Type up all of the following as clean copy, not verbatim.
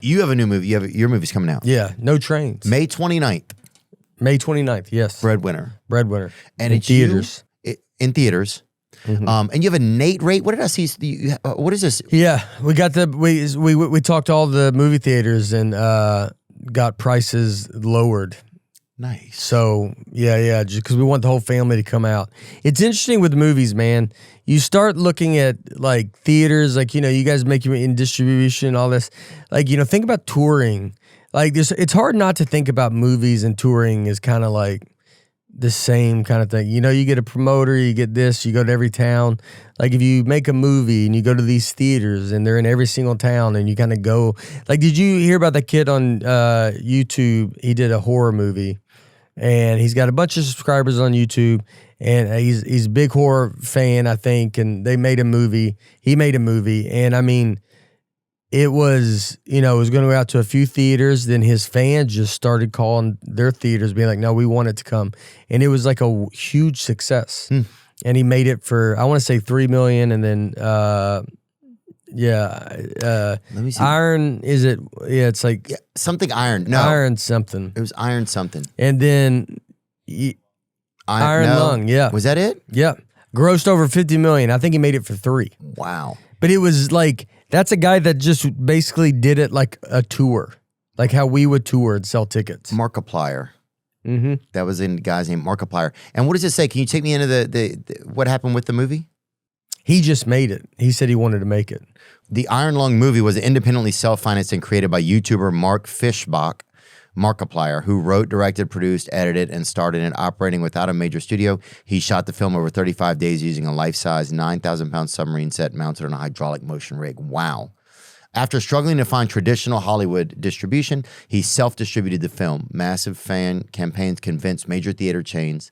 You have a new movie. Your movie's coming out. Yeah, No Trains. May 29th. May 29th, yes. Breadwinner. And in theaters. In theaters. And you have a Nate rate. What did I see? What is this? Yeah, we got we talked to all the movie theaters and got prices lowered. Nice. So yeah, just because we want the whole family to come out. It's interesting with movies, man. You start looking at like theaters, like you guys make you in distribution, all this. Like think about touring. Like it's hard not to think about movies and touring as kind of like the same kind of thing. You get a promoter, you get this, you go to every town. Like if you make a movie and you go to these theaters and they're in every single town and you kind of go. Like, did you hear about that kid on YouTube? He did a horror movie. And he's got a bunch of subscribers on YouTube, and he's a big horror fan, I think. And they made a movie. He made a movie, and I mean, it was it was going to go out to a few theaters. Then his fans just started calling their theaters, being like, "No, we want it to come," and it was like a huge success. And he made it for I want to say $3 million, and then let me see. Iron, is it? Yeah, it's like something iron. No, iron something. It was iron something. And then Iron Lung. Yeah, was that it? Yeah, grossed over $50 million. I think he made it for $3 million. Wow. But it was like that's a guy that just basically did it like a tour, like how we would tour and sell tickets. Markiplier. That was in the guy's name, Markiplier. And what does it say? Can you take me into the what happened with the movie? He just made it. He said he wanted to make it. The Iron Lung movie was independently self-financed and created by YouTuber Mark Fishbach, Markiplier, who wrote, directed, produced, edited, and starred in it, operating without a major studio. He shot the film over 35 days using a life-size 9,000-pound submarine set mounted on a hydraulic motion rig. Wow. After struggling to find traditional Hollywood distribution, he self-distributed the film. Massive fan campaigns convinced major theater chains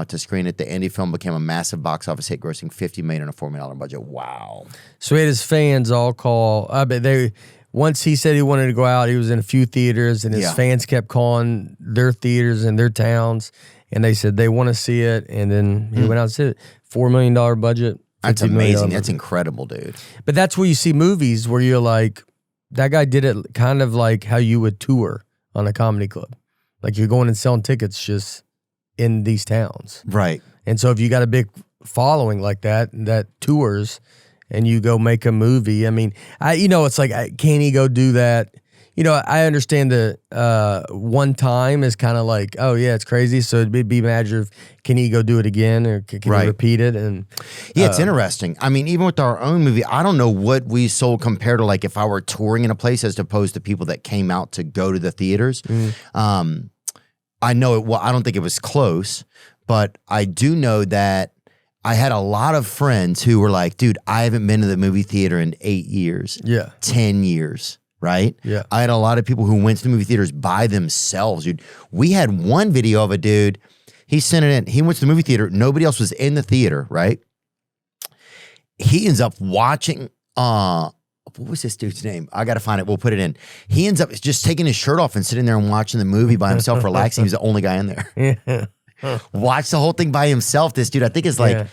to screen it. The indie film became a massive box office hit, grossing $50 million on a $4 million budget. Wow. So he had his fans all call. I bet once he said he wanted to go out, he was in a few theaters, and his fans kept calling their theaters and their towns, and they said they want to see it, and then he went out and said it. $4 million budget. That's amazing. That's incredible, dude. But that's where you see movies where you're like, that guy did it kind of like how you would tour on a comedy club. Like you're going and selling tickets just in these towns. Right. And so if you got a big following like that tours and you go make a movie, I mean, it's like, can he go do that? I understand the one time is kind of like, oh yeah, it's crazy. So it'd be a matter of, can he go do it again, or can he repeat it? And yeah, it's interesting. I mean, even with our own movie, I don't know what we sold compared to like if I were touring in a place as opposed to people that came out to go to the theaters. I know it. Well, I don't think it was close, but I do know that I had a lot of friends who were like, dude, I haven't been to the movie theater in 8 years. Yeah. 10 years. Right? Yeah. I had a lot of people who went to the movie theaters by themselves, dude. We had one video of a dude, he sent it in. He went to the movie theater. Nobody else was in the theater, right? He ends up watching, what was this dude's name? I got to find it. We'll put it in. He ends up just taking his shirt off and sitting there and watching the movie by himself, relaxing. He was the only guy in there. Watched the whole thing by himself. This dude, I think it's like,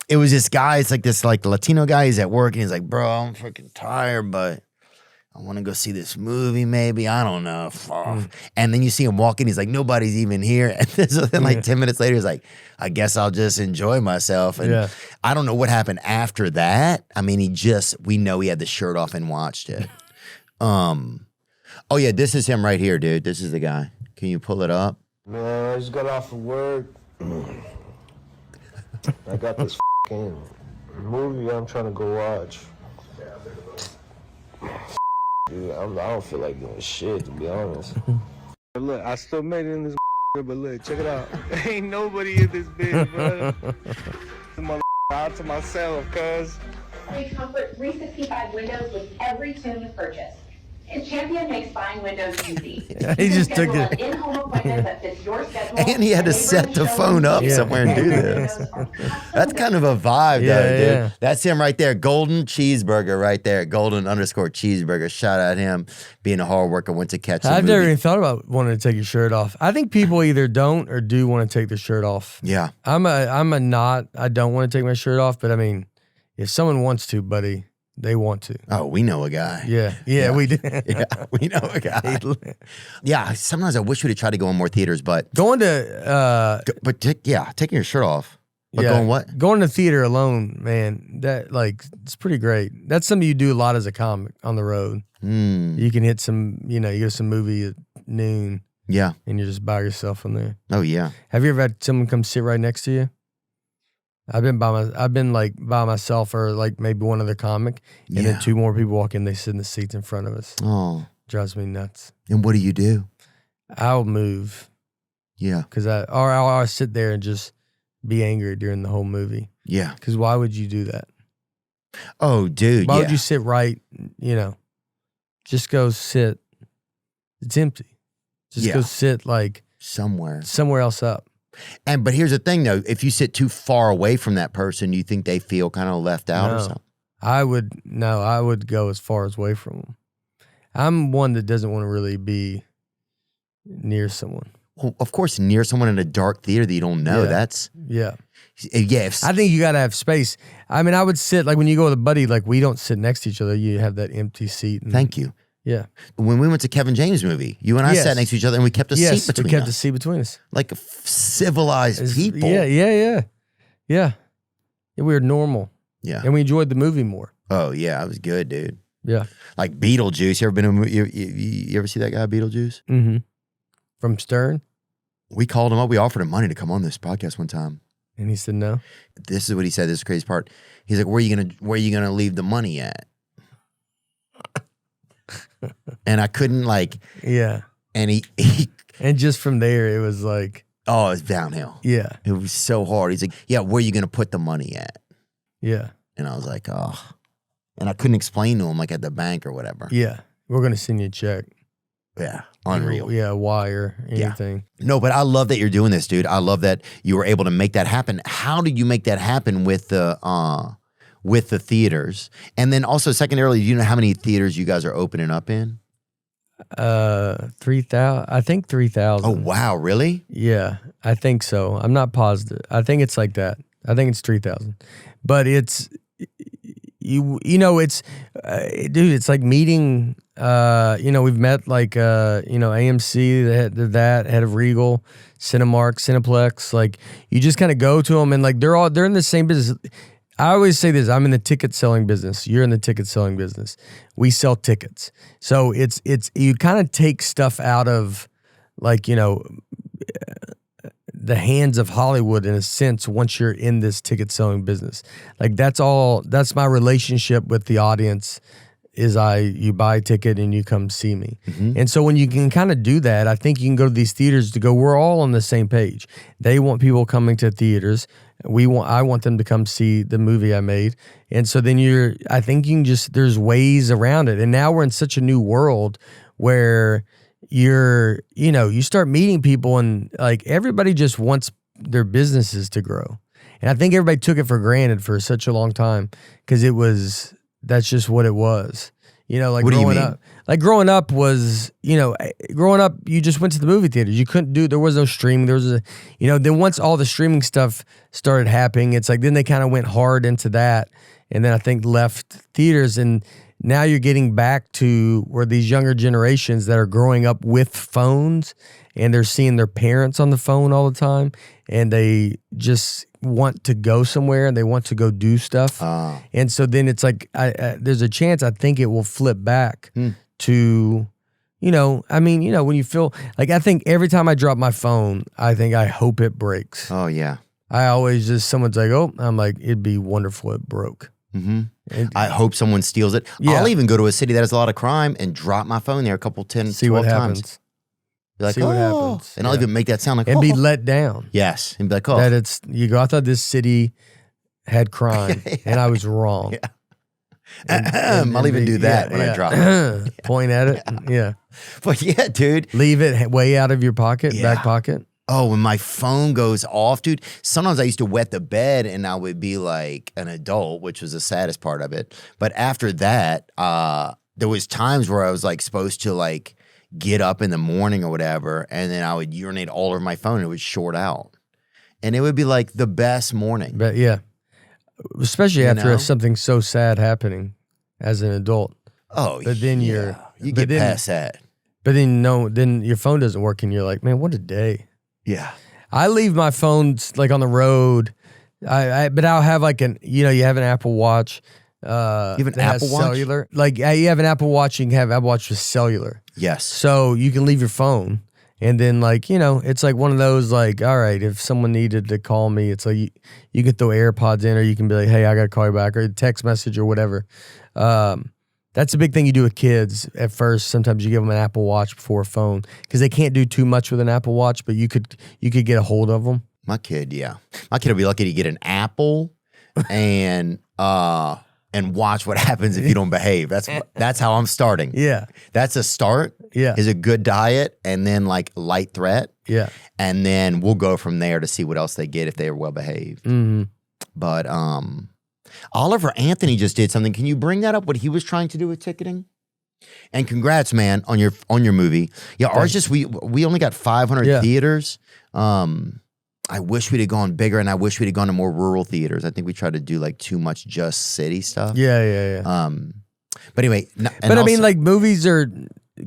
it was this guy. It's like this like Latino guy. He's at work and he's like, bro, I'm freaking tired, but I want to go see this movie, maybe. I don't know. And then you see him walking. He's like, nobody's even here. And then like 10 minutes later, he's like, I guess I'll just enjoy myself. And I don't know what happened after that. I mean, we know he had the shirt off and watched it. Oh, yeah, this is him right here, dude. This is the guy. Can you pull it up? Man, I just got off of work. I got this movie I'm trying to go watch. Dude, I don't feel like doing shit, to be honest. Look, I still made it in this but look, check it out. Ain't nobody in this bitch, bro. My out to myself, cuz. Comfort 365 windows with every tune you purchase. And Champion makes buying windows easy. He just took it. An in-home appointment that fits your schedule. And he had to set the phone up somewhere and do this. That's kind of a vibe, though, dude. That's him right there. Golden cheeseburger right there. Golden_cheeseburger. Shout out him being a hard worker, went to catch I've never even thought about wanting to take your shirt off. I think people either don't or do want to take their shirt off. Yeah. I don't want to take my shirt off, but I mean, if someone wants to, buddy, They want to. Oh, we know a guy. Yeah, we do. Yeah, we know a guy. Yeah, sometimes I wish we'd have tried to go in more theaters, but Going to taking your shirt off. But going what? Going to theater alone, man, that like it's pretty great. That's something you do a lot as a comic on the road. You can hit some, you go to some movie at noon. Yeah. And you're just by yourself in there. Oh yeah. Have you ever had someone come sit right next to you? I've been by myself or like maybe one other comic, and then two more people walk in. They sit in the seats in front of us. Oh, drives me nuts. And what do you do? I'll move. Yeah, because I'll sit there and just be angry during the whole movie. Yeah, because why would you do that? Oh, dude, why would you sit right? Just go sit. It's empty. Just go sit like somewhere else up. But here's the thing, though. If you sit too far away from that person, you think they feel kind of left out or something? I would go as far as away from them. I'm one that doesn't want to really be near someone. Well, of course, near someone in a dark theater that you don't know. That's yeah. I think you got to have space. I mean, I would sit like when you go with a buddy, like we don't sit next to each other. You have that empty seat. Thank you. Yeah. When we went to Kevin James' movie, you and I sat next to each other and we kept a seat between us. We kept a seat between us. Like civilized people. Yeah. We were normal. Yeah. And we enjoyed the movie more. Oh, yeah. It was good, dude. Yeah. Like Beetlejuice. You ever been to you ever see that guy, Beetlejuice? Mm-hmm. From Stern? We called him up. We offered him money to come on this podcast one time. And he said no. This is what he said. This is the crazy part. He's like, where are you gonna leave the money at? And I couldn't and he and just from there it was like, oh, it's downhill. Yeah. It was so hard. He's like, yeah, where are you gonna put the money at? Yeah. And I was like, oh. And I couldn't explain to him like at the bank or whatever. Yeah. We're gonna send you a check. Yeah. Unreal. Yeah, wire, anything. Yeah. No, but I love that you're doing this, dude. I love that you were able to make that happen. How did you make that happen with the theaters? And then also secondarily, do you know how many theaters you guys are opening up in? 3,000. I think 3,000. Oh, wow. Really? Yeah, I think so. I'm not positive. I think it's like that. I think it's 3,000. But it's, it's, dude, it's like meeting, we've met like, AMC, the head of Regal, Cinemark, Cineplex. Like you just kind of go to them and like they're in the same business. I always say this, I'm in the ticket selling business. You're in the ticket selling business. We sell tickets. So it's you kind of take stuff out of like, the hands of Hollywood in a sense once you're in this ticket selling business. Like that's my relationship with the audience is you buy a ticket and you come see me. Mm-hmm. And so when you can kind of do that, I think you can go to these theaters to go, we're all on the same page. They want people coming to theaters. I want them to come see the movie I made. And so then I think you can there's ways around it. And now we're in such a new world where you start meeting people and like everybody just wants their businesses to grow. And I think everybody took it for granted for such a long time because that's just what it was. Like what growing up. Like growing up was, you just went to the movie theaters. You there was no streaming. There was then once all the streaming stuff started happening, it's like then they kind of went hard into that. And then I think left theaters. And now you're getting back to where these younger generations that are growing up with phones and they're seeing their parents on the phone all the time and they just want to go somewhere and they want to go do stuff. And so then it's like, there's a chance I think it will flip back to, when you feel like, I think every time I drop my phone, I hope it breaks. Oh yeah. I always someone's like, oh, I'm like, it'd be wonderful if it broke. Mm-hmm. I hope someone steals it. Yeah. I'll even go to a city that has a lot of crime and drop my phone there a couple 10, see 12 what times. Happens. Be like, see what happens. And I'll even make that sound like, and be let down. Yes. And be like, oh. That I thought this city had crime and I was wrong. Yeah. And I'll even do that when I drop it. Point at it. Yeah. But yeah, dude. Leave it way out of your pocket, back pocket. Oh, when my phone goes off, dude, sometimes I used to wet the bed and I would be like an adult, which was the saddest part of it. But after that, there was times where I was like supposed to like get up in the morning or whatever, and then I would urinate all over my phone and it would short out. And it would be like the best morning. But yeah. Especially after something so sad happening. as an adult. Oh, But then you get past that. But then your phone doesn't work, and you're like, man, what a day. Yeah. I leave my phone like on the road. But I'll have like you have an Apple Watch. You have an that has Apple Watch? cellular. Like you have an Apple Watch, you can have Apple Watch with cellular. Yes. So you can leave your phone, and then like it's like one of those like, all right, if someone needed to call me, it's like you can throw AirPods in, or you can be like, hey, I gotta call you back, or text message or whatever. That's a big thing you do with kids at first. Sometimes you give them an Apple Watch before a phone because they can't do too much with an Apple Watch, but you could get a hold of them. My kid will be lucky to get an Apple and watch what happens if you don't behave. That's how I'm starting. Yeah. That's a start. Yeah. Is a good diet and then like light threat. Yeah. And then we'll go from there to see what else they get if they are well behaved. Mm-hmm. But Oliver Anthony just did something. Can you bring that up? What he was trying to do with ticketing? And congrats, man, on your movie. Yeah, ours we only got 500 theaters. I wish we'd have gone bigger, and I wish we'd have gone to more rural theaters. I think we tried to do like too much just city stuff. Yeah. But anyway, but I mean, like movies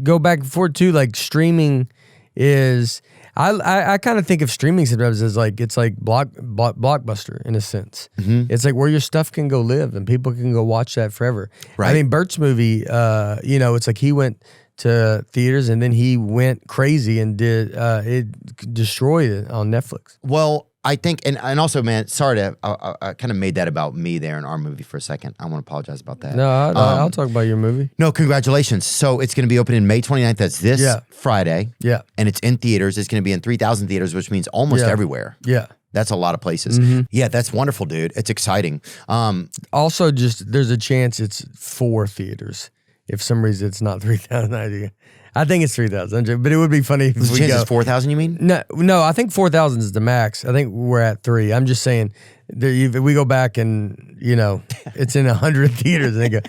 go back and forth too. Like streaming is. I kind of think of streaming sometimes as like it's like Blockbuster in a sense. Mm-hmm. It's like where your stuff can go live and people can go watch that forever. Right. I mean, Bert's movie, it's like he went to theaters and then he went crazy and it destroyed it on Netflix. Well, I think, and also, man, sorry I kind of made that about me there in our movie for a second. I want to apologize about that. No, I'll talk about your movie. No, congratulations. So it's going to be opening May 29th. That's this Friday. Yeah. And it's in theaters. It's going to be in 3,000 theaters, which means almost everywhere. Yeah. That's a lot of places. Mm-hmm. Yeah, that's wonderful, dude. It's exciting. Also, just there's a chance it's 4 theaters. If some reason it's not 3,000, I think it's 3,000, but it would be funny if the chance is 4,000. You mean? No, I think 4,000 is the max. I think we're at 3. I'm just saying, if we go back and it's in 100 theaters, and they go,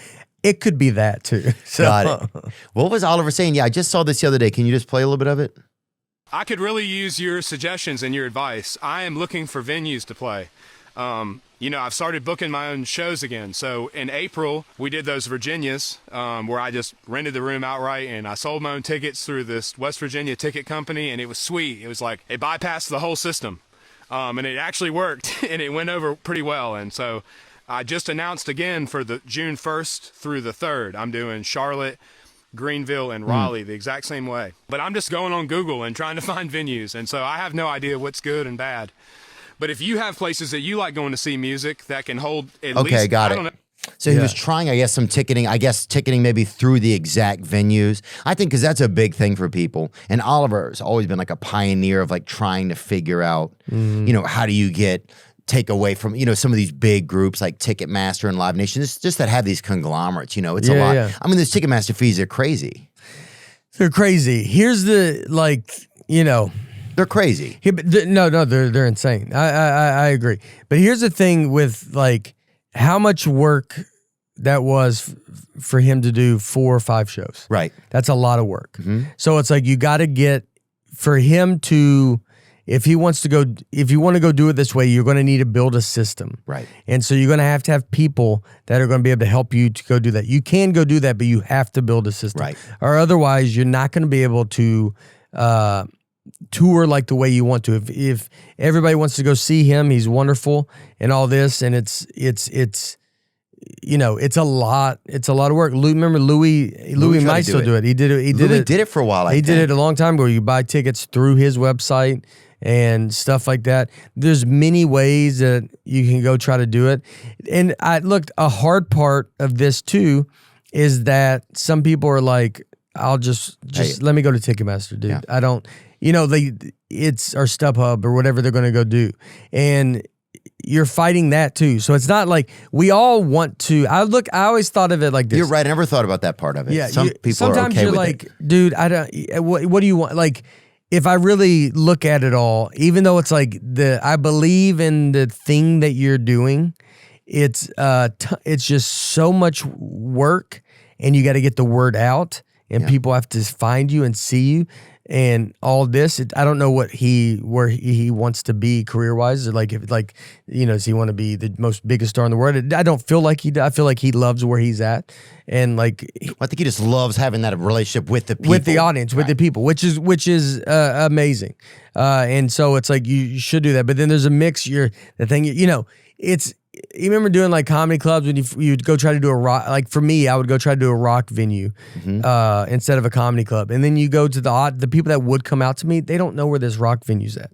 it could be that too. So. Got it. What was Oliver saying? Yeah, I just saw this the other day. Can you just play a little bit of it? I could really use your suggestions and your advice. I am looking for venues to play. I've started booking my own shows again. So in April, we did those Virginias where I just rented the room outright and I sold my own tickets through this West Virginia ticket company, and it was sweet. It was like it bypassed the whole system, and it actually worked, and it went over pretty well. And so I just announced again for the June 1st through the 3rd, I'm doing Charlotte, Greenville, and Raleigh the exact same way. But I'm just going on Google and trying to find venues, and so I have no idea what's good and bad. But if you have places that you like going to see music that can hold at least... Okay, got it. So he was trying, I guess, some ticketing. I guess ticketing maybe through the exact venues. I think because that's a big thing for people. And Oliver's always been like a pioneer of like trying to figure out, how do you take away from, some of these big groups like Ticketmaster and Live Nation, just that have these conglomerates, it's a lot. Yeah. I mean, those Ticketmaster fees are crazy. They're crazy. Here's the, they're crazy. Yeah, but they're insane. I agree. But here's the thing with like how much work that was for him to do 4 or 5 shows. Right. That's a lot of work. Mm-hmm. So it's like you got to get for him to, if you want to go do it this way, you're going to need to build a system. Right. And so you're going to have people that are going to be able to help you to go do that. You can go do that, but you have to build a system. Right. Or otherwise you're not going to be able to tour like the way you want to. If everybody wants to go see him, he's wonderful and all this, and it's a lot of work. Remember Louis might still do it. He did it for a while. He did it a long time ago. You buy tickets through his website and stuff like that. There's many ways that you can go try to do it. And a hard part of this too is that some people are like, I'll just let me go to Ticketmaster, dude. Yeah. I don't, it's our StubHub or whatever they're going to go do. And you're fighting that too. So it's not like we all want to. I always thought of it like this. You're right. I never thought about that part of it. Yeah. Some people sometimes are okay you're with like, it. Dude, I don't, what do you want? Like, if I really look at it all, even though it's like I believe in the thing that you're doing, it's just so much work and you got to get the word out. and Yeah. people have to find you and see you and all this. I don't know where he wants to be career wise, or like if does he want to be the most biggest star in the world? I don't feel like he does. I feel like he loves where he's at, and like I think he just loves having that relationship with the people, with the audience, with the people, which is amazing. And so it's like you should do that. But then there's a mix. The thing, it's. You remember doing like comedy clubs when you'd go try to do a rock, like for me, I would go try to do a rock venue instead of a comedy club. And then you go to the people that would come out to me, they don't know where this rock venue's at.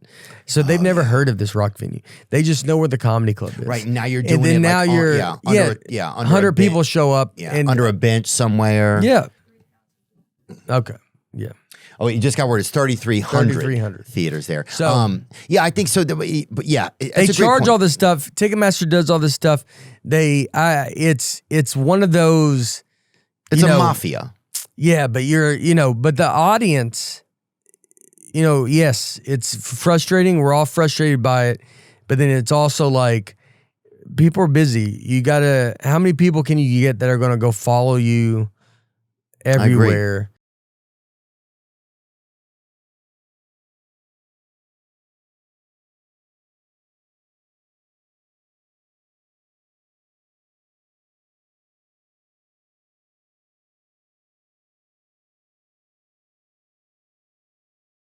So they've never heard of this rock venue. They just know where the comedy club is. Right, now you're doing and then it now like you're, under a 100 people bench. show up. Yeah, and, under a bench somewhere. Yeah. Okay. Yeah. Oh, you just got word. It's 3,300 theaters there. So, yeah, I think so. But yeah, they charge all this stuff. Ticketmaster does all this stuff. It's one of those. It's a mafia. Yeah, but but the audience, yes, it's frustrating. We're all frustrated by it, but then it's also like people are busy. How many people can you get that are going to go follow you everywhere?